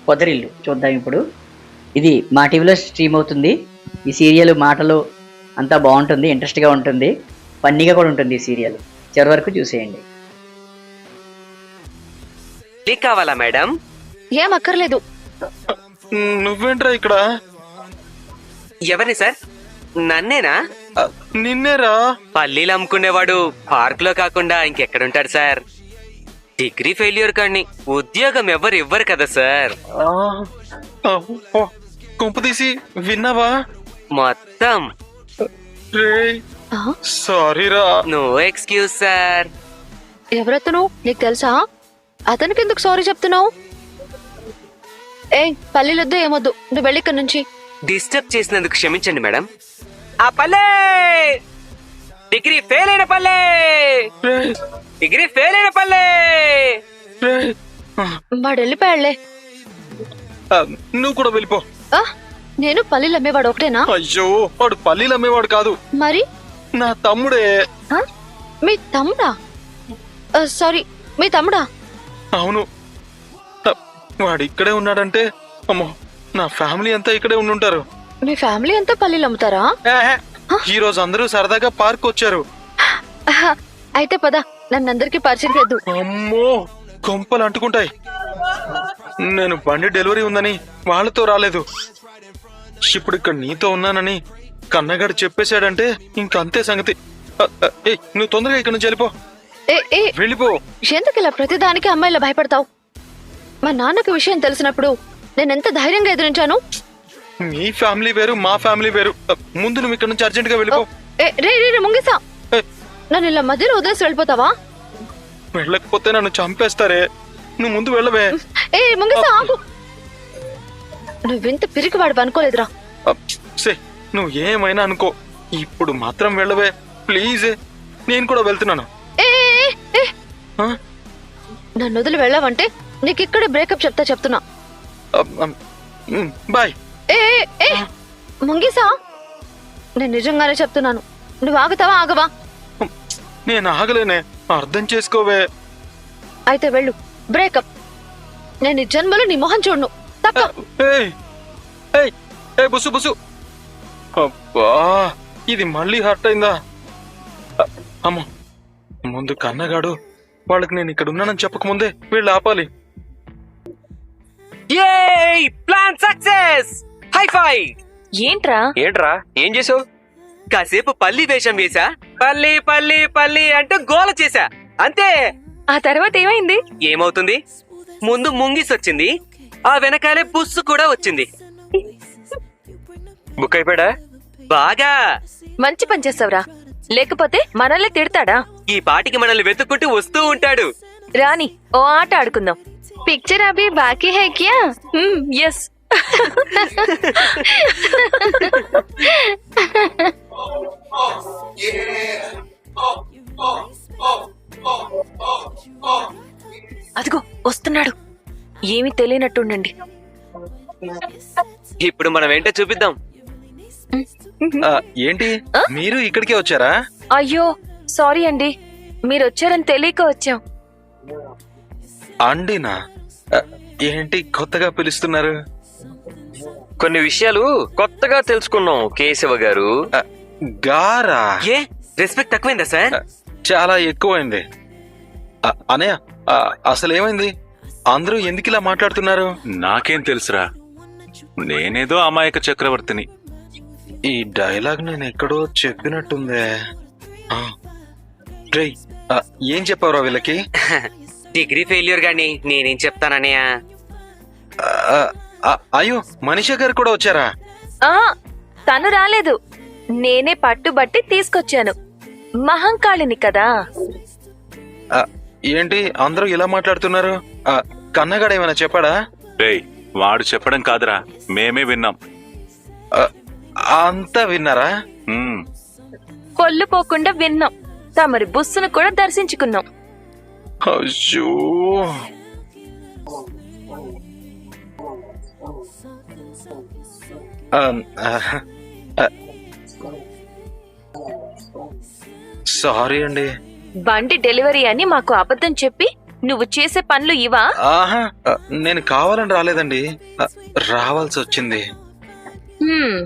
పొదరిల్లు చూద్దాం ఇప్పుడు. ఇది మా టీవీలో స్ట్రీమ్ అవుతుంది. ఈ సీరియల్ మాటలు అంతా బాగుంటుంది, ఇంట్రెస్ట్గా ఉంటుంది, ఫన్నీగా కూడా ఉంటుంది. ఈ సీరియల్ చివరి వరకు చూసేయండి. కావాలా మేడం? ఏం అక్కర్లేదు. నువ్వేంట్రా ఇక్కడ? ఎవరిని సార్? నన్నేనా? నిన్నేరా. పల్లీలు అమ్ముకునేవాడు పార్క్ లో కాకుండా ఇంకెక్కడుంటాడు సార్? డిగ్రీ ఫెయిల్యూర్ కానీ ఉద్యోగం ఎవరు ఇవ్వరు కదా సార్. కొంపదీసి విన్నావా? మొత్తం సారీరా. No excuse sir. ఎవరతను నీకు తెలుసా? అతనికి ఎందుకు సారీ చెప్తున్నావు? ఏ పల్లెలొద్దు ఏమొద్దు, నువ్వు వెళ్ళి ఇక్కడ నుంచి. డిస్టర్బ్ చేసినందుకు క్షమించండి మేడం. ఆ పల్లె డిగ్రీ ఫెయిల్ అయిన పల్లె, డిగ్రీ ఫెయిల్ అయిన పల్లె. వాడు వెళ్ళిపోయాళ్లే. నువ్వు కూడా వెళ్ళిపో. నేను పల్లీలు అమ్మేవాడు ఒకటేనా? అయ్యో, వాడు పల్లీలు అమ్మేవాడు కాదు, మరి నా తమ్ముడే. మీ తమ్ముడా? సారీ, మీ తమ్ముడా? అవును, వాడు ఇక్కడే ఉన్నాడంటే అమ్మో, నా ఫ్యామిలీ అంతా ఇక్కడే ఉండుంటారు. మీ ఫ్యామిలీ అంతా పల్లీలు అమ్ముతారా? ఈ రోజు అందరూ సరదాగా పార్క్ వచ్చారు. అయితే పద, నన్ను అందరికి పరిచయం చేద్దు. అమ్మో, కొంపలు అంటుకుంటాయి. నేను బండి డెలివరీ ఉందని వాళ్ళతో రాలేదు. ఇప్పుడు ఇక్కడ నీతో ఉన్నానని కన్నగాడు చెప్పేశాడంటే ఇంకంతే సంగతి. నువ్వు తొందరగా ఇక్కడ నుంచి వెళ్ళిపో. వెళ్ళిపో. ఎందుకు ఇలా ప్రతిదానికి అమ్మాయిలా భయపడతావు? మా నాన్నకి విషయం తెలిసినప్పుడు నేనెంత ధైర్యంగా ఎదురించాను. మీ ఫ్యామిలీ వేరు, మా ఫ్యామిలీ వేరు. ముందు నువ్వు ఇక్కడ నుంచి అర్జెంట్ గా వెళ్ళిపో. రే ముంగిసా, నన్ను ఇలా మధ్యలో వదిలేసి వెళ్ళిపోతావా? వెళ్ళకపోతే నన్ను చంపేస్తారే. నువ్వు ముందు వెళ్ళవే. ముంగిసా ఆగు. నువ్వింత పిరికివాడు అనుకోలేదురా. నువ్వు ఏమైనా అనుకో, ఇప్పుడు మాత్రం వెళ్ళవే ప్లీజ్. నేను కూడా వెళ్తున్నాను. నన్ను వదిలి వెళ్ళావంటే నీకు ఇక్కడే బ్రేకప్ చెప్తున్నా. బాయ్. ముంగిసా, నేను నిజంగానే చెప్తున్నాను. నువ్వు ఆగుతావా ఆగవా? నేను ఆగలేనే, అర్థం చేసుకోవే. అయితే వెళ్ళు. బ్రేకప్. నేను ఈ జన్మలో నీ మొహం చూడను. బుసు బుసు. అబ్బా, ఇది మళ్ళీ హర్ట్ అయిందా? అమ్మో, ముందు కన్నగాడు వాళ్ళకి నేను ఇక్కడ ఉన్నానని చెప్పకముందే వీళ్ళు ఆపాలి. Plan success. హై ఫై. ఏంట్రా ఏం చేసావు? కాసేపు పల్లి వేషం వేసా, పల్లి పల్లి పల్లి అంటూ గోల చేశా, అంతే. ఆ తర్వాత ఏమైంది? ఏమవుతుంది? ముందు ముంగిస్ వచ్చింది, ఆ వెనకాలే బుస్సు కూడా వచ్చింది. బుక్ అయిపోయాడా? బాగా. మంచి పని చేస్తావురా, లేకపోతే మనల్ని తిడతాడా? ఈ పాటికి మనల్ని వెతుక్కుంటూ వస్తూ ఉంటాడు. రాని ఓ ఆట ఆడుకుందాం. పిక్చర్ అభి బాకీ హై క్యా? ఎస్. అదిగో వస్తున్నాడు. ఏమీ తెలియనట్టుండండి. ఇప్పుడు మనం ఏంటో చూపిద్దాం. ఏంటి, మీరు ఇక్కడికే వచ్చారా? అయ్యో సారీ అండి, మీరు వచ్చారని తెలియక వచ్చాం. అండినా? ఏంటి కొత్తగా పిలుస్తున్నారు? కొన్ని విషయాలు కొత్తగా తెలుసుకున్నాం కేశవ గారు. గారా? ఏ రెస్పెక్ట్ తక్కువైందా సార్? చాలా ఎక్కువైంది. అనయ్య, అసలు ఏమైంది? అందరూ ఎందుకు ఇలా మాట్లాడుతున్నారు? నాకేం తెలుసురా, నేనేదో అమాయక చక్రవర్తిని. ఈ డైలాగ్ నేను ఎక్కడో చెప్పినట్టుందే. రేయ్, ఏం చెప్పావురా వీళ్ళకి? డిగ్రీ ఫెయిల్యూర్ గాని నేనేం చెప్తానన్నయ్య. అయ్యో, మనీషా గారు కూడా వచ్చారా? తను రాలేదు, నేనే పట్టుబట్టి తీసుకొచ్చాను. మహంకాళిని కదా. ఏంటి అందరూ ఇలా మాట్లాడుతున్నారు? కన్నగాడు ఏమైనా చెప్పాడా? రేయ్, వాడు చెప్పడం కాదురా, మేమే విన్నాం. అంతా విన్నారా? పొల్లు పోకుండా విన్నాం. తమరి బుస్సును కూడా దర్శించుకున్నాం. అయ్యో, సారీ అండి. బండి డెలివరీ అని మాకు అబద్ధం చెప్పి నువ్వు చేసే పనులు ఇవా? ఆహా నేను కావాలని రాలేదండి, రావాల్సి వచ్చింది. హ్మ్,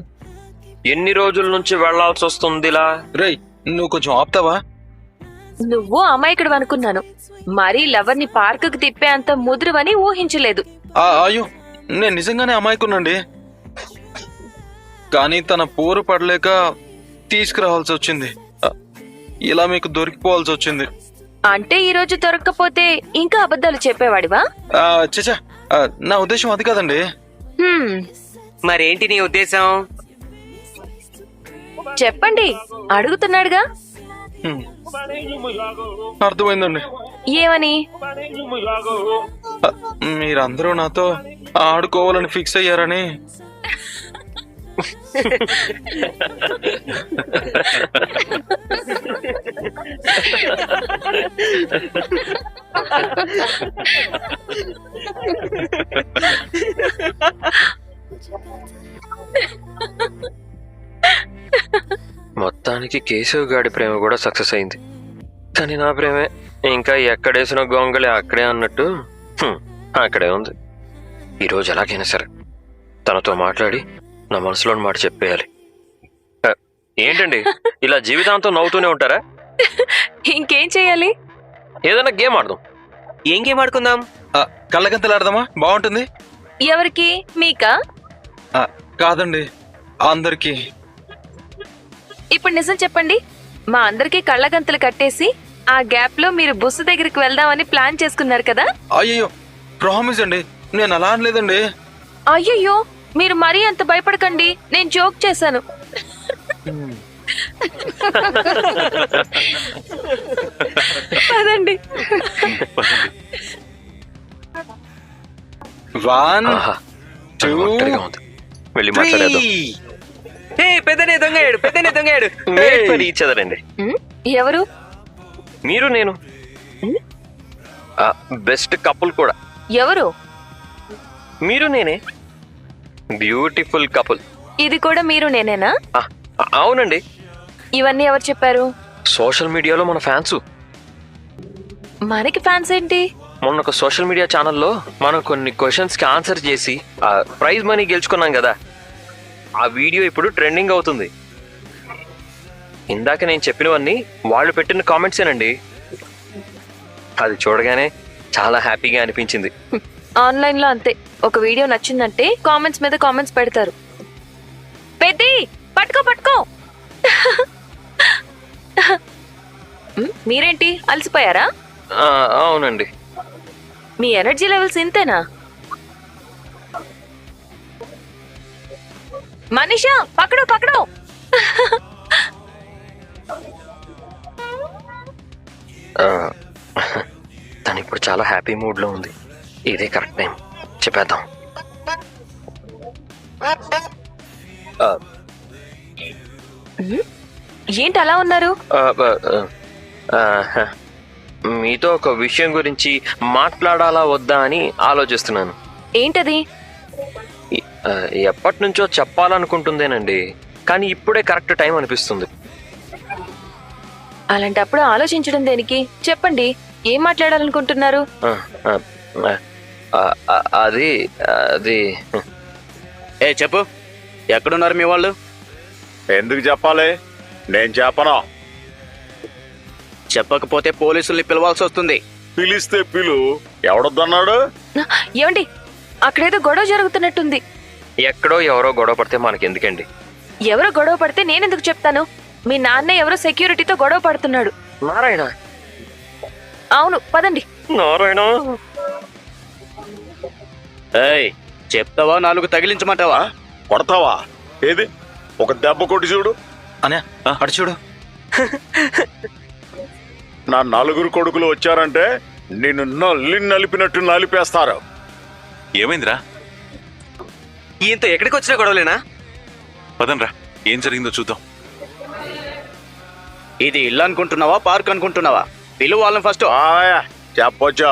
ఎన్ని రోజుల నుంచి వెళ్లాల్సి వస్తుందిలా? రేయ్ నువ్వు కొంచెం ఆపుతావా? నువ్వు అమాయకుడు అనుకున్నాను, మరీ లవర్ని పార్కుకి తిప్పే అంత ముదురువని ఊహించలేదు. అయ్యో నేను నిజంగానే అమాయకునండి, కానీ తన పోరు పడలేక తీసుకురావాల్సి వచ్చింది. ఇలా మీకు దొరికిపోవాల్సి వచ్చింది. అంటే ఈ రోజు దొరక్కపోతే ఇంకా అబద్ధాలు చెప్పేవాడివా? చచ్చా, నా ఉద్దేశం అది కాదండి. హ్మ్, మరేంటి నీ ఉద్దేశం? చెప్పండి, అడుగుతున్నాడుగా. హ్మ్. అర్థమైందండి. ఏమని? మీరందరూ నాతో ఆడుకోవాలని ఫిక్స్ అయ్యారని. మొత్తానికి కేశవ్ గాడి ప్రేమ కూడా సక్సెస్ అయింది, కానీ నా ప్రేమే ఇంకా ఎక్కడేసిన గొంగళి అక్కడే అన్నట్టు అక్కడే ఉంది. ఈరోజు ఎలాగైనా సరే తనతో మాట్లాడి నా మనసులోని మాట చెప్పేయాలి. ఏంటండి ఇలా జీవితాంతం నవ్వుతూనే ఉంటారా? ఇంకేం చెయ్యాలి? ఏదైనా గేమ్ ఆడదాం. ఏం గేమ్ ఆడుకుందాం? కళ్ళగంతలు ఆడదామా? బాగుంటుంది. ఎవరికి? మీకా? కాదండి, అందరికి. ఇప్పుడు నిజం చెప్పండి, మా అందరికి కళ్ళగంతలు కట్టేసి ఆ గ్యాప్ లో మీరు బస్సు దగ్గరికి వెళ్దామని ప్లాన్ చేసుకున్నారు కదా? అయ్యో ప్రామిస్ అండి, నేను అలా అనలేదండి. అయ్యయ్యో, మీరు మరీ అంత భయపడకండి, నేను జోక్ చేశాను. అదండి. వన్ ఆహా, టూ ఒంటరిగా ఉంది. వెళ్ళి మాట్లాడేద్దాం. పెద్దనే దొంగయాడు, పెద్దనే దొంగయాడు. Wait for each other అండి. ఉమ్, ఎవరు? మీరు నేను బెస్ట్ కపుల్ కూడా. ఎవరు? మీరు నేనే బ్యూటిఫుల్ కపుల్. ఇది కూడా మీరు నేనేనా? అవునండి. ఇవన్నీ ఎవరు చెప్పారు? సోషల్ మీడియాలో మన ఫ్యాన్స్. మనకి ఫ్యాన్స్ ఏంటి? మొన్న ఒక సోషల్ మీడియా ఛానల్లో మనం కొన్ని క్వశ్చన్స్ కి ఆన్సర్ చేసి ప్రైజ్ మనీ గెలుచుకున్నాం కదా, ఆ వీడియో ఇప్పుడు ట్రెండింగ్ అవుతుంది. ఇందాక నేను చెప్పినవన్నీ వాళ్ళు పెట్టిన కామెంట్సేనండి. అది చూడగానే చాలా హ్యాపీగా అనిపించింది. ఆన్లైన్ లో అంతే, ఒక వీడియో నచ్చిందంటే కామెంట్స్ మీద కామెంట్స్ పెడతారు. పెద్ది పట్టుకో పట్టుకో. మీరేంటి అలసిపోయారా? అవునండి. మీ ఎనర్జీ లెవెల్స్ ఇంతేనా? మనీషా పక్కడు పక్కడు. తను ఇప్పుడు చాలా హ్యాపీ మూడ్ లో ఉంది. ఇదే కరెక్ట్ టైం, చెప్పేద్దాం. ఏంటి అలా ఉన్నారు? మీతో ఒక విషయం గురించి మాట్లాడాలా వద్దా అని ఆలోచిస్తున్నాను. ఏంటది? ఎప్పటి నుంచో చెప్పాలనుకుంటుందేనండి, కానీ ఇప్పుడే కరెక్ట్ టైం అనిపిస్తుంది. అలాంటప్పుడు ఆలోచించడం దేనికి? చెప్పండి, ఏం మాట్లాడాలనుకుంటున్నారు? అది అది చెప్పు, ఎక్కడున్నారు మీ వాళ్ళు? ఎందుకు చెప్పాలి? నేను చెప్పను. చెప్పకపోతే పోలీసుల్ని పిలవాల్సి వస్తుంది. పిలిస్తే పిలు. ఎవడొద్దన్నాడు? ఏమండి, అక్కడేదో గొడవ జరుగుతున్నట్టుంది. ఎక్కడో ఎవరో గొడవ పడితే మనకెందుకండి? ఎవరో గొడవ పడితే నేనెందుకు చెప్తాను? మీ నాన్నే ఎవరో సెక్యూరిటీతో గొడవ పడుతున్నాడు. నారాయణ? అవును, పదండి. నారాయణ ఏయ్, చెప్తావా 4 తగిలించమంటావా? కొడతావా? ఏది ఒక దెబ్బ కొట్టి చూడు. అనే అటు చూడు. నా 4 కొడుకులు వచ్చారంటే నిన్ను నలిపినట్టు నలిపేస్తారు. ఏమైందిరా? ఈయంతో ఎక్కడికి వచ్చినా గొడవలేనా? పదండ్రా, ఏం జరిగిందో చూద్దాం. ఇది ఇల్లు అనుకుంటున్నావా, పార్క్ అనుకుంటున్నావా? పిలువు వాళ్ళని ఫస్ట్. చెప్పొచ్చా?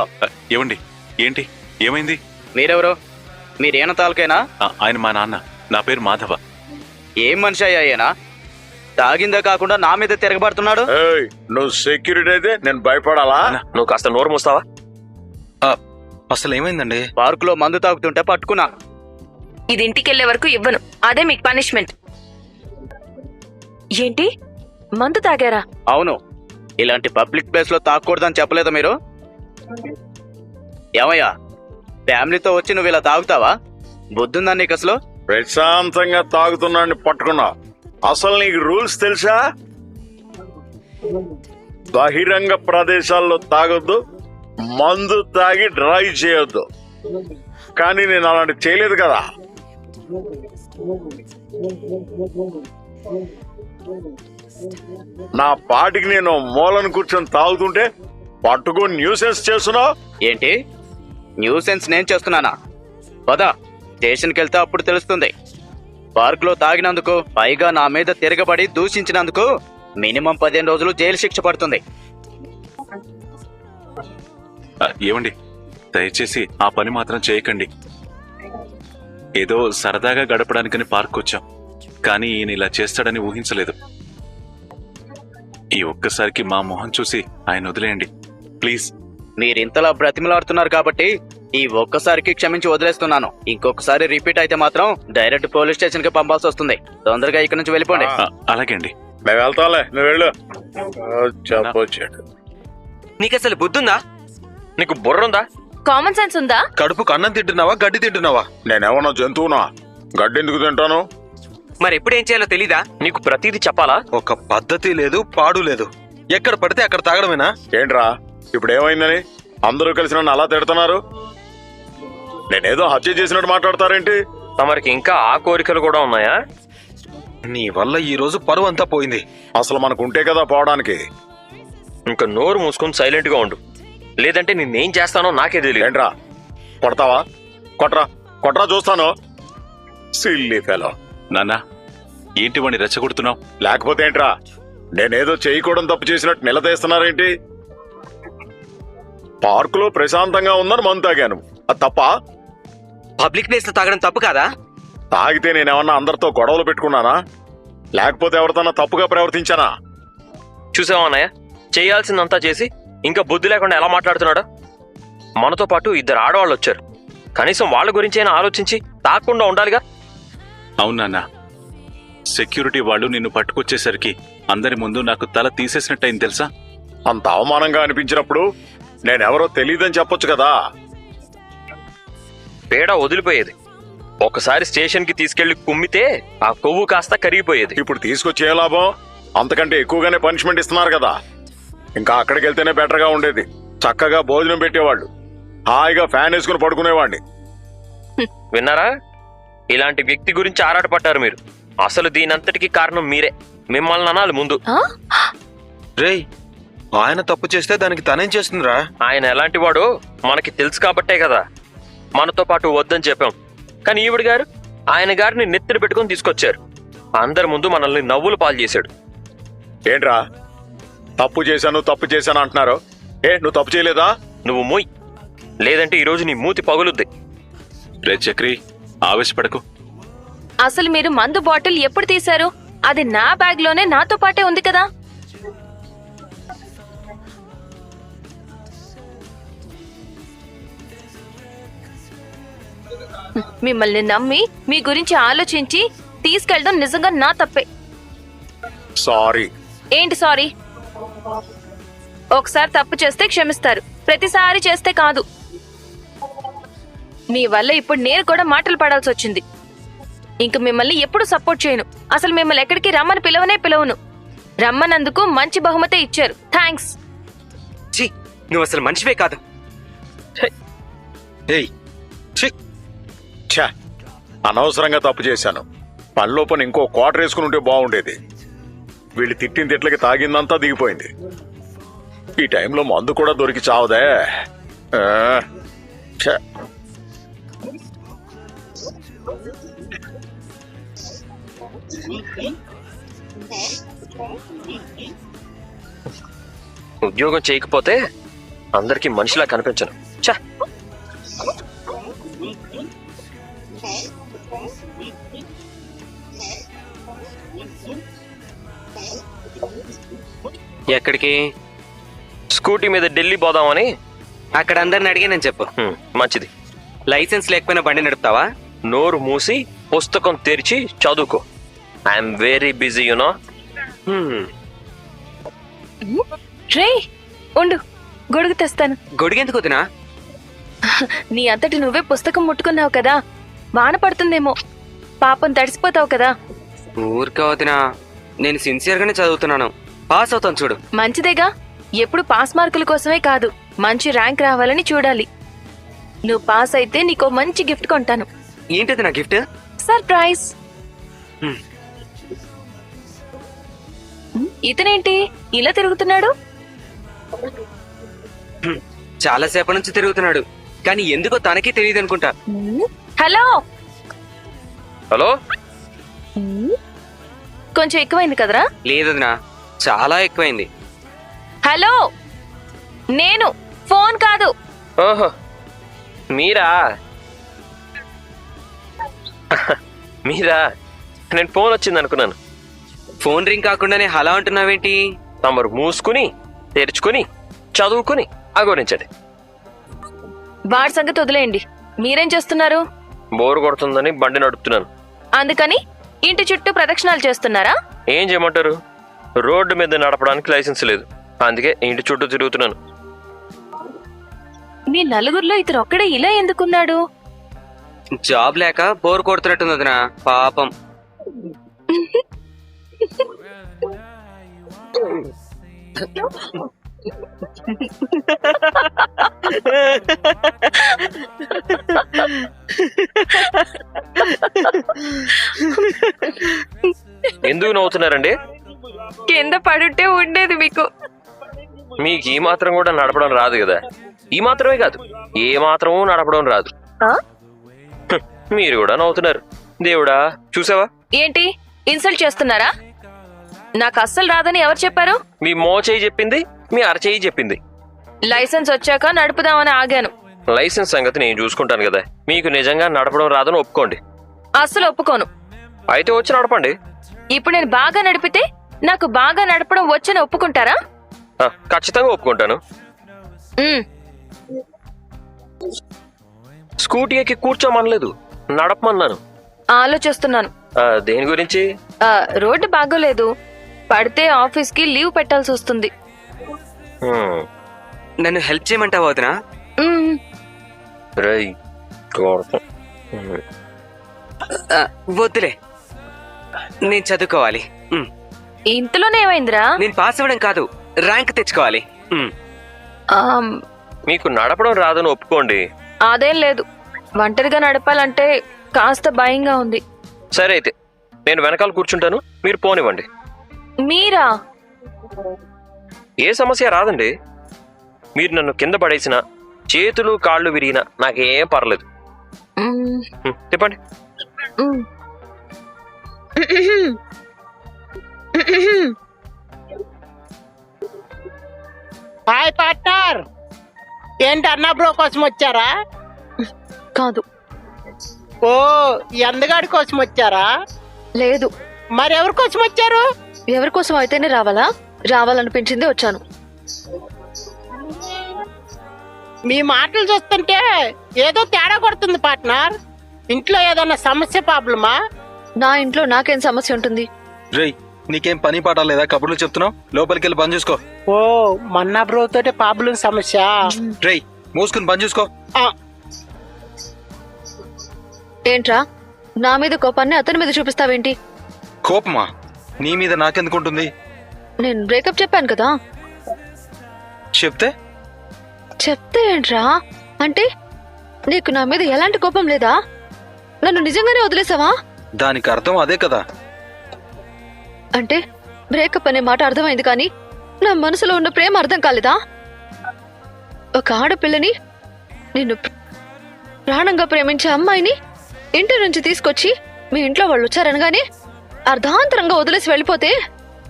ఏమండి, ఏంటి ఏమైంది? మీరెవరు? మీరేన తాలకేనా? ఆయన మా నాన్న. నా పేరు మాధవ. ఏం మనిషి అయ్యాయేనా? తాగిందే కాకుండా నా మీద తిరగబడుతున్నాడు. ఏయ్, నువ్వు సెక్యూరిటీ అయితే నేను భయపడాలా? నువ్వు కాస్త నోరు మూస్తావా? అసలు ఏమైందండి? పార్కులో మందు తాగుతుంటే పట్టుకున్నా. ఇది ఇంటికి వెళ్లే వరకు ఇవ్వను. అదే మీకు పనిష్మెంట్. ఏంటి, మందు తాగారా? అవును, ఇలాంటి పబ్లిక్ ప్లేస్ లో తాగకూడదని చెప్పలేదా మీరు? ఏమయ్యా, ఫ్యామిలీతో వచ్చి నువ్వు ఇలా తాగుతావా? బుద్ధుందా నీకు అసలు? ప్రశాంతంగా తాగుతున్నాన్ని పట్టుకున్నా. అసలు నీకు రూల్స్ తెలుసా? బహిరంగ ప్రదేశాల్లో తాగొద్దు, మందు తాగి డ్రైవ్ చేయొద్దు. కానీ నేను అలాంటి చేయలేదు కదా. నా పాటికి నేను మూలను కూర్చొని తాగుతుంటే పట్టుకొని న్యూసెన్స్ చేస్తున్నావు ఏంటి? న్యూసెన్స్ నేను చేస్తున్నానా? పద, స్టేషన్కి వెళ్తే అప్పుడు తెలుస్తుంది. పార్కులో తాగినందుకు, పైగా నా మీద తిరగబడి దూషించినందుకు మినిమం 15 రోజులు జైలు శిక్ష పడుతుంది. ఏమండి, దయచేసి ఆ పని మాత్రం చేయకండి. ఏదో సరదాగా గడపడానికని పార్క్ వచ్చాం, కానీ ఈయన ఇలా చేస్తాడని ఊహించలేదు. ఈ ఒక్కసారికి మా మొహం చూసి ఆయన వదిలేయండి ప్లీజ్. మీరింతలా బ్రతిమలాడుతున్నారు కాబట్టి ఈ ఒక్కసారికి క్షమించి వదిలేస్తున్నాను. ఇంకొకసారి రిపీట్ అయితే మాత్రం డైరెక్ట్ పోలీస్ స్టేషన్ కి పంపాల్సి వస్తుంది. తొందరగా ఇక్కడ నుంచి వెళ్ళిపోండి. అలాగే అండి. నేను వెళ్తాలే, నువ్వు వెళ్ళు. చెప్పొచ్చాడు. నీకు అసలు బుద్ధుందా? నీకు బుర్రుందా? కామన్ సెన్స్ ఉందా? కడుపుకు అన్నం తింటున్నావా, గడ్డి తింటున్నావా? నేనేమన్నా జంతువునా? గడ్డి ఎందుకు తింటాను? మరి ఎప్పుడు ఏం చేయాలో తెలీదా? నీకు ప్రతిదీ చెప్పాలా? ఒక పద్ధతి లేదు, పాడు లేదు. ఎక్కడ పడితే అక్కడ తాగడమేనా? ఏంట్రా ఇప్పుడు ఏమైందని అందరూ కలిసి నన్ను అలా తిడుతున్నారు? నేనేదో హత్య చేసినట్టు మాట్లాడతారేంటి? తమరికి ఇంకా ఆ కోరికలు కూడా ఉన్నాయా? నీ వల్ల ఈ రోజు పరువు అంతా పోయింది. అసలు మనకుంటే కదా పోవడానికి. ఇంకా నోరు మూసుకొని సైలెంట్ గా ఉండు, లేదంటే నిన్నేం చేస్తానో నాకే తెలియదు. ఏంట్రా కొడతావా? కొట్రా కొట్రా చూస్తాను. Silly fellow. నాన్న, ఏంటి వాడిని రెచ్చగొడుతున్నావు? లేకపోతే ఏంట్రా, నేనేదో చేయకూడదు తప్పు చేసినట్టు నిలదీస్తున్నారేంటి? పార్కులో ప్రశాంతంగా ఉందని మందు తాగాను, అది తప్ప? పబ్లిక్ ప్లేస్ లో తాగడం తప్పు కాదా? తాగితే నేనేమన్నా అందరితో గొడవలు పెట్టుకున్నానా? లేకపోతే ఎవరితోన్నా తప్పుగా ప్రవర్తించానా? చూసావా అన్నయ్య, చేయాల్సిందంతా చేసి ఇంకా బుద్ధి లేకుండా ఎలా మాట్లాడుతున్నాడు? మనతో పాటు 2 ఆడవాళ్ళు వచ్చారు, కనీసం వాళ్ళ గురించైనా ఆలోచించి తాగకుండా ఉండాలిగా. అవునాన్న, సెక్యూరిటీ వాళ్ళు నిన్ను పట్టుకొచ్చేసరికి అందరి ముందు నాకు తల తీసేసినట్టయింది తెలుసా? అంత అవమానంగా అనిపించినప్పుడు నేనెవరో తెలియదని చెప్పొచ్చు కదా. పేడ వదిలిపోయేది. ఒకసారి స్టేషన్ కి తీసుకెళ్లి కుమ్మితే ఆ కొవ్వు కాస్త కరిగిపోయేది. ఇప్పుడు తీసుకొచ్చే లాభం? అంతకంటే ఎక్కువగానే పనిష్మెంట్ ఇస్తున్నారు కదా. ఇంకా అక్కడికి వెళ్తేనే బెటర్గా ఉండేది. చక్కగా భోజనం పెట్టేవాళ్ళు, హాయిగా ఫ్యాన్ వేసుకుని పడుకునేవాడిని. విన్నారా? ఇలాంటి వ్యక్తి గురించి ఆరాటపడ్డారు మీరు. అసలు దీనంతటికి కారణం మీరే. మిమ్మల్ని అనాలి ముందు. రేయ్, ఆయన తప్పు చేస్తే దానికి తనేం చేస్తుందిరా? ఆయన ఎలాంటి వాడో మనకి తెలుసు కాబట్టే కదా మనతో పాటు వద్దని చెప్పాం. కానీ ఈవిడ గారు ఆయన గారిని నెత్తిన పెట్టుకుని తీసుకొచ్చారు. అందరి ముందు మనల్ని నవ్వులు పాలు చేశాడు. ఏంట్రా తప్పు చేశాను అంటున్నారు? నువ్వు తప్పు చేయలేదా? నువ్వు మూయ్, లేదంటే ఈరోజు నీ మూతి పగులుద్ది. రే చక్రి, ఆవేశపడకు. అసలు మీరు మందు బాటిల్ ఎప్పుడు తీశారు? అది నా బ్యాగ్ లోనే నాతో పాటే ఉంది కదా. మిమ్మల్ని నమ్మి మీ గురించి ఆలోచించి తీసుకెళ్ళడం నిజంగా నా తప్పే. సారీ. ఏంటి సారీ? ఒకసారి తప్పు చేస్తే క్షమిస్తారు, ప్రతిసారి చేస్తే కాదు. మీ వల్ల ఇప్పుడు నేను కూడా మాటలు పడాల్సి వచ్చింది. ఇంక మిమ్మల్ని ఎప్పుడు సపోర్ట్ చేయను. అసలు మిమ్మల్ని ఎక్కడికి రమ్మని పిలవను. రమ్మనందుకు మంచి బహుమతే ఇచ్చారు, థ్యాంక్స్. ఛీ, నువ్వు అసలు మనిషివే కాదు. ఛా, అనవసరంగా తప్పు చేశాను. పనిలో పని ఇంకో క్వార్టర్ వేసుకుని ఉంటే బాగుండేది. వీళ్ళు తిట్టిన తిట్లకి తాగిందంతా దిగిపోయింది. ఈ టైంలో మందు కూడా దొరికి చావదే. ఛా. ఉద్యోగం చేయకపోతే అందరికి మనిషిలా కనిపించను. ఛా, ఎక్కడికి? స్కూటీ మీద ఢిల్లీ పోదామని అక్కడ అందరిని అడిగానని చెప్పు. మంచిది. లైసెన్స్ లేకపోయినా బండి నడుపుతావా? నోరు మూసి పుస్తకం తెరిచి చదువుకో. I'm very busy you know. రే ఉండు, గొడుగు తెస్తాను. గొడుగెందుకు వదినా? నీ అంతటి నువ్వే పుస్తకం ముట్టుకున్నావు కదా, వాన పడుతుందేమో, పాపం తడిసిపోతావు కదా. ఊరికే వదినా, నేను సిన్సియర్ గానే చదువుతున్నాను. పాస్ అవుతాను చూడు. మంచిదేగా, ఎప్పుడు పాస్ మార్కుల కోసమే కాదు, మంచి ర్యాంక్ రావాలని చూడాలి. నువ్వు పాస్ అయితే నీకో మంచి గిఫ్ట్ కొంటాను. ఏంటిది నా గిఫ్ట్? సర్ప్రైజ్. ఇతనేంటి ఇలా తిరుగుతున్నాడు? చాలా సేపటి నుంచి తిరుగుతున్నాడు, కానీ ఎందుకో తనకి తెలియదు అనుకుంటా. Hello hello. కొంచెం ఎక్కువైంది కదరా? లేదు వదినా, చాలా ఎక్కువైంది. హలో, నేను, ఫోన్ కాదు. ఓహో మీరా? మీరా? నేను ఫోన్ వచ్చింది అనుకున్నాను. ఫోన్ రింగ్ కాకుండానే హలో అంటున్నావేంటి? తమరు మూసుకుని తెరుచుకుని చదువుకుని అగోరించండి. వాడి సంగతి వదిలేయండి. మీరేం చేస్తున్నారు? బోరు కొడుతుందని బండి నడుపుతున్నాను. అందుకని ఇంటి చుట్టూ ప్రదక్షిణాలు చేస్తున్నారా? ఏం చేయమంటారు, రోడ్డు మీద నడపడానికి లైసెన్స్ లేదు, అందుకే ఇంటి చుట్టూ తిరుగుతున్నాను. మీ నలుగురిలో ఇతను ఒక్కడే ఇలా ఎందుకున్నాడు? జాబ్ లేక బోర్ కొడుతున్నట్టుంది వదినా, పాపం. ఎందుకు నవ్వుతున్నారండి? కింద పడుంటే ఉండేది మీకు. మీకు ఈ మాత్రం కూడా నడపడం రాదు కదా? ఈ మాత్రమే కాదు, ఏ మాత్రమూ నడపడం రాదు. మీరు కూడా నవ్వుతున్నారు. దేవుడా, చూసావా? ఏంటి ఇన్సల్ట్ చేస్తున్నారా? నాకు అస్సలు రాదని ఎవరు చెప్పారు? మీ మోచేయి చెప్పింది, మీ అరచేయి చెప్పింది. లైసెన్స్ వచ్చాక నడుపుదామని ఆగాను. లైసెన్స్ సంగతి నేను చూసుకుంటాను కదా. మీకు నిజంగా నడపడం రాదని ఒప్పుకోండి. అస్సలు ఒప్పుకోను. అయితే వచ్చి నడపండి. ఇప్పుడు నేను బాగా నడిపితే నాకు బాగా నడపడం వచ్చని ఒప్పుకుంటారా? ఖచ్చితంగా ఒప్పుకుంటాను. స్కూటీ ఎక్కి కూర్చోమనలేదు, నడపమన్నాను. ఆలోచిస్తున్నాను. దేని గురించి? రోడ్డు బాగోలేదు, పడితే ఆఫీస్ కి లీవ్ పెట్టాల్సి వస్తుంది. నన్ను హెల్ప్ చేయమంటావా వదినా? వద్దులే, నేను చదువుకోవాలి. ఇంతలోనే ఏమైందిరా? నేను పాస్ అవ్వడం కాదు, ర్యాంక్ తెచ్చుకోవాలి. మీకు నడపడం రాదని ఒప్పుకోండి. అదేం లేదు, ఒంటరిగా నడపాలంటే కాస్త భయంగా ఉంది. సరే అయితే నేను వెనకాల కూర్చుంటాను, మీరు పోనివ్వండి. మీరా? ఏ సమస్య రాదండి. మీరు నన్ను కింద పడేసిన, చేతులు కాళ్ళు విరిగినా నాకేం పర్లేదు. చెప్పండి. హాయ్ పార్ట్నర్, ఏంటి అన్నా బ్రో కోసం వచ్చారా? కాదు. ఓ, ఎందగాడి కోసం వచ్చారా? లేదు. మరి ఎవరి కోసం వచ్చారు? ఎవరి కోసం అయితేనే రావాలా? రావాలనిపించింది వచ్చాను. మీ మాటలు చూస్తుంటే ఏదో తేడా కొడుతుంది పార్ట్నర్. ఇంట్లో ఏదైనా సమస్య, ప్రాబ్లమా? నా ఇంట్లో నాకేం సమస్య ఉంటుంది? రేయ్, నీకేం పని పాట లేదా? కబుర్లు చెప్తున్నావు, లోపలికి వెళ్ళి పని చూసుకో. ఓ, మన్నా బ్రో తోటి ప్రాబ్లం సమస్య. రేయ్, మూసుకుని పని చూసుకో. ఏంట్రా, నా మీద కోపాన్ని అతని మీద చూపిస్తావేంటి? కోపమా? నీ మీద నాకెందుకుంటుంది? నేను బ్రేకప్ చెప్పాను కదా. చెప్తే ఏంట్రా? అంటే నీకు నా మీద ఎలాంటి కోపం లేదా? నన్ను నిజంగానే వదిలేసావా? దానికి అర్థం అదే కదా. అంటే బ్రేకప్ అనే మాట అర్థమైంది, కానీ నా మనసులో ఉన్న ప్రేమ అర్థం కాలేదా? ఒక ఆడపిల్లని, నిన్ను ప్రాణంగా ప్రేమించే అమ్మాయిని ఇంటి నుంచి తీసుకొచ్చి మీ ఇంట్లో వాళ్ళు వచ్చారనగానే అర్ధాంతరంగా వదిలేసి వెళ్ళిపోతే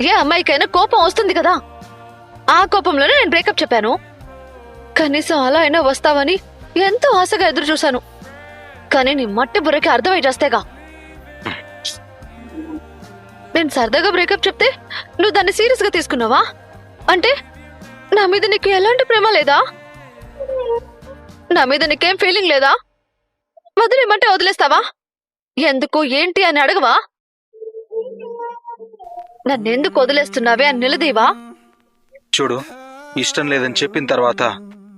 ఏ అమ్మాయికైనా కోపం వస్తుంది కదా. ఆ కోపంలోనే నేను బ్రేకప్ చెప్పాను. కనీసం అలా అయినా వస్తావని ఎంతో ఆశగా ఎదురు చూశాను, కానీ నీ మట్టి బుర్రకి అర్థమై చేస్తేగా. నేను సరదాగా బ్రేకప్ చెప్తే నువ్వు దాన్ని సీరియస్ గా తీసుకున్నావా? అంటే నా మీద నీకు ఎలాంటి ప్రేమ లేదా? నా మీద నీకేం ఫీలింగ్ లేదా? వదిలేమంటే వదిలేస్తావా? ఎందుకు ఏంటి అని అడగవా? నన్నెందుకు వదిలేస్తున్నావే అని నిలదీవా? చూడు, ఇష్టం లేదని చెప్పిన తర్వాత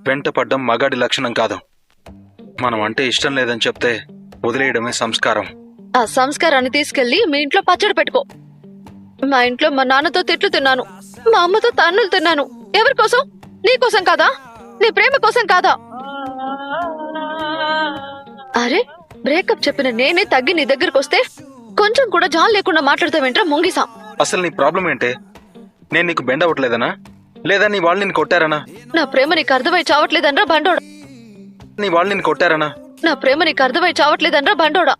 వెంట పడ్డం మగాడి లక్షణం కాదు. మనం అంటే ఇష్టం లేదని చెప్తే వదిలేయడమే సంస్కారం. ఆ సంస్కారాన్ని తీసుకెళ్లి మీ ఇంట్లో పచ్చడి పెట్టుకో. మా ఇంట్లో మా నాన్నతో తిట్లు తిన్నాను, మా అమ్మతో తన్నులు తిన్నాను. ఎవరి కోసం? నీ కోసం కాదా? నీ ప్రేమ కోసం కాదా? అరే, బ్రేకప్ చెప్పిన నేనే తగ్గి నీ దగ్గరకు వస్తే కొంచెం కూడా జాలి లేకుండా మాట్లాడతావేంట్రా ముంగిసా? అసలు నీ ప్రాబ్లం ఏంటే? నేను నీకు బెండ్ అవ్వట్లేదనా, లేదా నీ వాళ్ళు నిన్ను కొట్టారనా? నా ప్రేమ నీకు అర్థమై చావట్లేదనరా బండోడా? నీ వాళ్ళు నిన్ను కొట్టారనా? నా ప్రేమ నీకు అర్థమై చావట్లేదనరా బండోడా?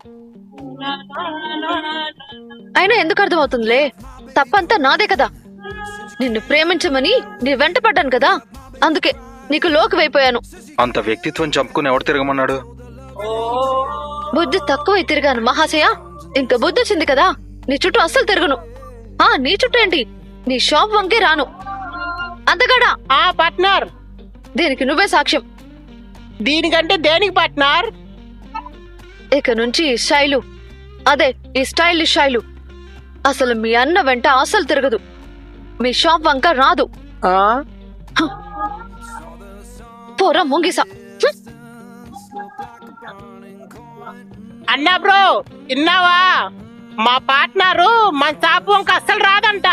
అయినా ఎందుకు అర్థమవుతుందిలే? తప్పంతా నాదే కదా. నిన్ను ప్రేమించమని నీ వెంట పడ్డాను కదా, అందుకే నీకు లోకువైపోయాను. అంత వ్యక్తిత్వం చంపుకుని ఎవడు తిరగమన్నాడు? బుద్ధి తక్కువై తిరిగాను మహాశయ. ఇంకా బుద్ధి వచ్చింది కదా, నీ చుట్టూ అస్సలు తిరగను. నీ చుట్టూ ఏంటి, నీ షాప్ వంకే రాను. అంతగాడా? పార్ట్నర్, దీనికి నువ్వే సాక్ష్యం. దీనికంటే దేనికి పార్ట్నర్? ఇక నుంచి ఈ శైలు, అదే ఈ స్టైలిష్ శైలు అసలు మీ అన్న వెంట అస్సలు తిరగదు, మీ షాప్ వంక రాదు. పోరా ముంగిసా. అన్నా బ్రో, విన్నావా? మా పార్ట్నరు మన షాప్ వంక అస్సలు రాదంట.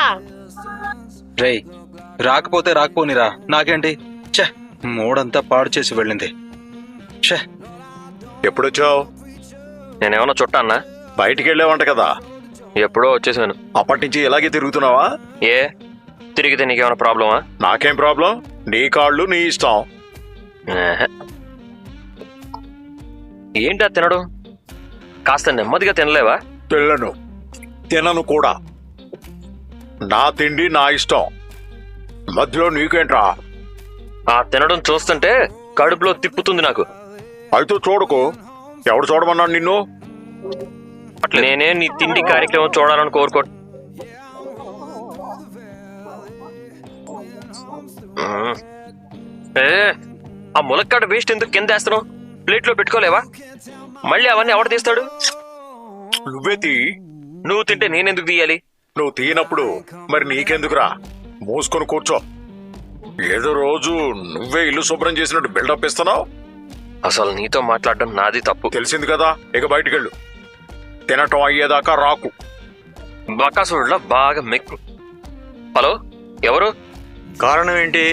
రేయ్, రాకపోతే రాకపోనిరా, నాకేంటి? ఛే, మూడంతా పాడు చేసి వెళ్ళింది. ఛే, ఎప్పుడొచ్చావు? నేనేమన్నా చుట్టా అన్నా? బయటికి వెళ్ళావంట కదా, ఎప్పుడో వచ్చేసాను. అప్పటి నుంచి ఇలాగే తిరుగుతున్నావా? ఏ తిరిగితే నీకేమైనా ప్రాబ్లమా? నాకేం ప్రాబ్లం, నీ కాళ్ళు నీ ఇష్టం. ఏహే. ఏంటా తినడు? కాస్త నెమ్మదిగా తినలేవా? తినను కూడా. నా తిండి నా ఇష్టం, మధ్యలో నీకేంట్రా? ఆ తినడం చూస్తుంటే కడుపులో తిప్పుతుంది నాకు. అయితే చూడకు. ఎవడు చూడమన్నాడు నిన్ను? నేనే నీ తిండి కార్యక్రమం చూడాలని కోరుకో. ఆ ములక్కాడ వేస్ట్ ఎందుకు కింద వేస్తున్నావు? ప్లేట్లో పెట్టుకోలేవా? మళ్ళీ అవన్నీ ఎవడు తీస్తాడు? నువ్వే తీ. నువ్వు తింటే నేనెందుకు తీయాలి? నువ్వు తీయనప్పుడు మరి నీకెందుకురా? మూసుకొని కూర్చో. ఏదో రోజు నువ్వే ఇల్లు శుభ్రం చేసినట్టు బిల్డప్ ఇస్తున్నావు. అసలు నీతో మాట్లాడడం నాది తప్పు. తెలిసింది కదా, ఇక బయటికెళ్ళు. తినటం అయ్యేదాకా రాకు. బకాసుడులా బాగా మెక్కు. హలో, ఎవరు? కారణం ఏంటి?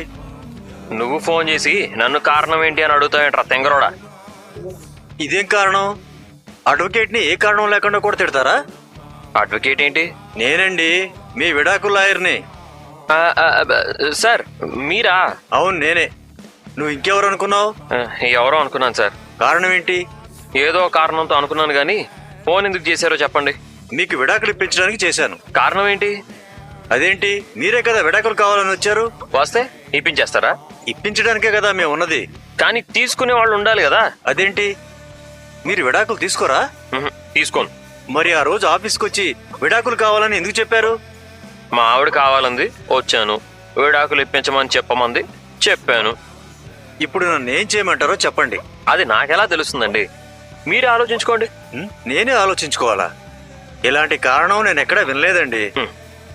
నువ్వు ఫోన్ చేసి నన్ను కారణం ఏంటి అని అడుగుతావేంట్రా తెంగరోడా? ఇదేం కారణం? అడ్వకేట్ ని ఏ కారణం లేకుండా కూడా తిడతారా? అడ్వకేట్ ఏంటి? నేనండి, మీ విడాకుల లాయర్ని. సార్ మీరా? అవును నేనే. నువ్వు ఇంకెవరు అనుకున్నావు? ఎవరో అనుకున్నాను సార్. కారణం ఏంటి? ఏదో కారణంతో అనుకున్నాను గానీ ఫోన్ ఎందుకు చేశారో చెప్పండి. మీకు విడాకులు ఇప్పించడానికి చేశాను. కారణం ఏంటి? అదేంటి, మీరే కదా విడాకులు కావాలని వచ్చారు. వస్తే ఇప్పించేస్తారా? ఇప్పించడానికే కదా మేము ఉన్నది. కానీ తీసుకునే వాళ్ళు ఉండాలి కదా. అదేంటి, మీరు విడాకులు తీసుకోరా? తీసుకోను. మరి ఆ రోజు ఆఫీస్కి వచ్చి విడాకులు కావాలని ఎందుకు చెప్పారు? మా ఆవిడ కావాలంది, వచ్చాను. విడాకులు ఇప్పించమని చెప్పమంది, చెప్పాను. ఇప్పుడు నన్ను ఏం చేయమంటారో చెప్పండి. అది నాకెలా తెలుస్తుందండి? మీరే ఆలోచించుకోండి. నేనే ఆలోచించుకోవాలా? ఇలాంటి కారణం నేను ఎక్కడా వినలేదండి.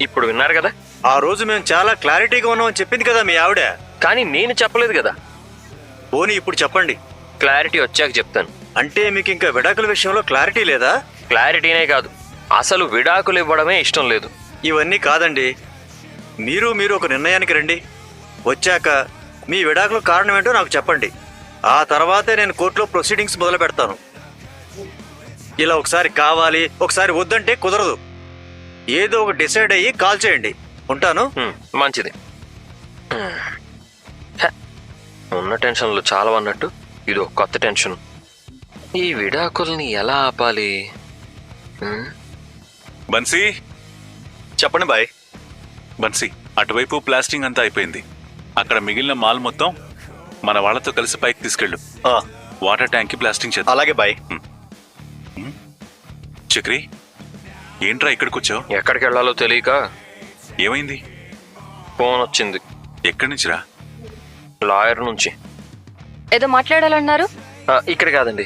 ఇప్పుడు విన్నారు కదా. ఆ రోజు మేము చాలా క్లారిటీగా ఉన్నామని చెప్పింది కదా మీ ఆవిడ. కానీ నేను చెప్పలేదు కదా. పోనీ ఇప్పుడు చెప్పండి. క్లారిటీ వచ్చాక చెప్తాను. అంటే మీకు ఇంకా విడాకుల విషయంలో క్లారిటీ లేదా? క్లారిటీనే కాదు, అసలు విడాకులు ఇవ్వడమే ఇష్టం లేదు. ఇవన్నీ కాదండి, మీరు ఒక నిర్ణయానికి రండి. వచ్చాక మీ విడాకుల కారణం ఏంటో నాకు చెప్పండి. ఆ తర్వాతే నేను కోర్టులో ప్రొసీడింగ్స్ మొదలు పెడతాను. ఇలా ఒకసారి కావాలి, ఒకసారి వద్దంటే కుదరదు. ఏదో ఒక డిసైడ్ అయ్యి కాల్ చేయండి. ఉంటాను. మంచిది. ఉన్న టెన్షన్లు చాలా అన్నట్టు ఇదో కొత్త టెన్షన్. ఈ విడాకుల్ని ఎలా ఆపాలి? బన్సీ, చెప్పండి బాయ్. బన్సీ, అటువైపు ప్లాస్టింగ్ అంతా అయిపోయింది. అక్కడ మిగిలిన మాల్ మొత్తం మన వాళ్ళతో కలిసి పైకి తీసుకెళ్ళు. వాటర్ ట్యాంక్ కి ప్లాస్టింగ్ చేద్దాం. అలాగే బాయ్. చక్రి, ఏంట్రా ఇక్కడికి వచ్చావు? ఎక్కడికి వెళ్ళాలో తెలియక. ఏమైంది? ఫోన్ వచ్చింది. ఎక్కడి నుంచిరా? లాయర్ నుంచి. ఏదో మాట్లాడాలన్నారు? ఇక్కడ కాదండి,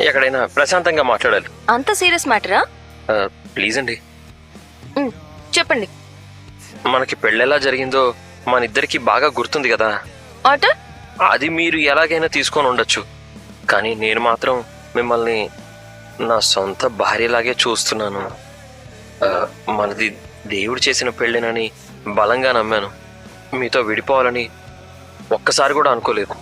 ఎక్కడైనా ప్రశాంతంగా మాట్లాడాలి. అంత సీరియస్ మ్యాటరా? ప్లీజ్ అండి. చెప్పండి. మనకి పెళ్ళెలా జరిగిందో మన ఇద్దరికి బాగా గుర్తుంది కదా. ఆట అది మీరు ఎలాగైనా తీసుకొని ఉండొచ్చు, కానీ నేను మాత్రం మిమ్మల్ని నా సొంత భార్యలాగే చూస్తున్నాను. మనది దేవుడు చేసిన పెళ్ళేనని బలంగా నమ్మాను. మీతో విడిపోవాలని ఒక్కసారి కూడా అనుకోలేదు.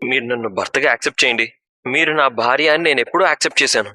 మీరు నన్ను భర్తగా యాక్సెప్ట్ చేయండి. మీరు నా భార్య అని నేను ఎప్పుడూ యాక్సెప్ట్ చేశాను.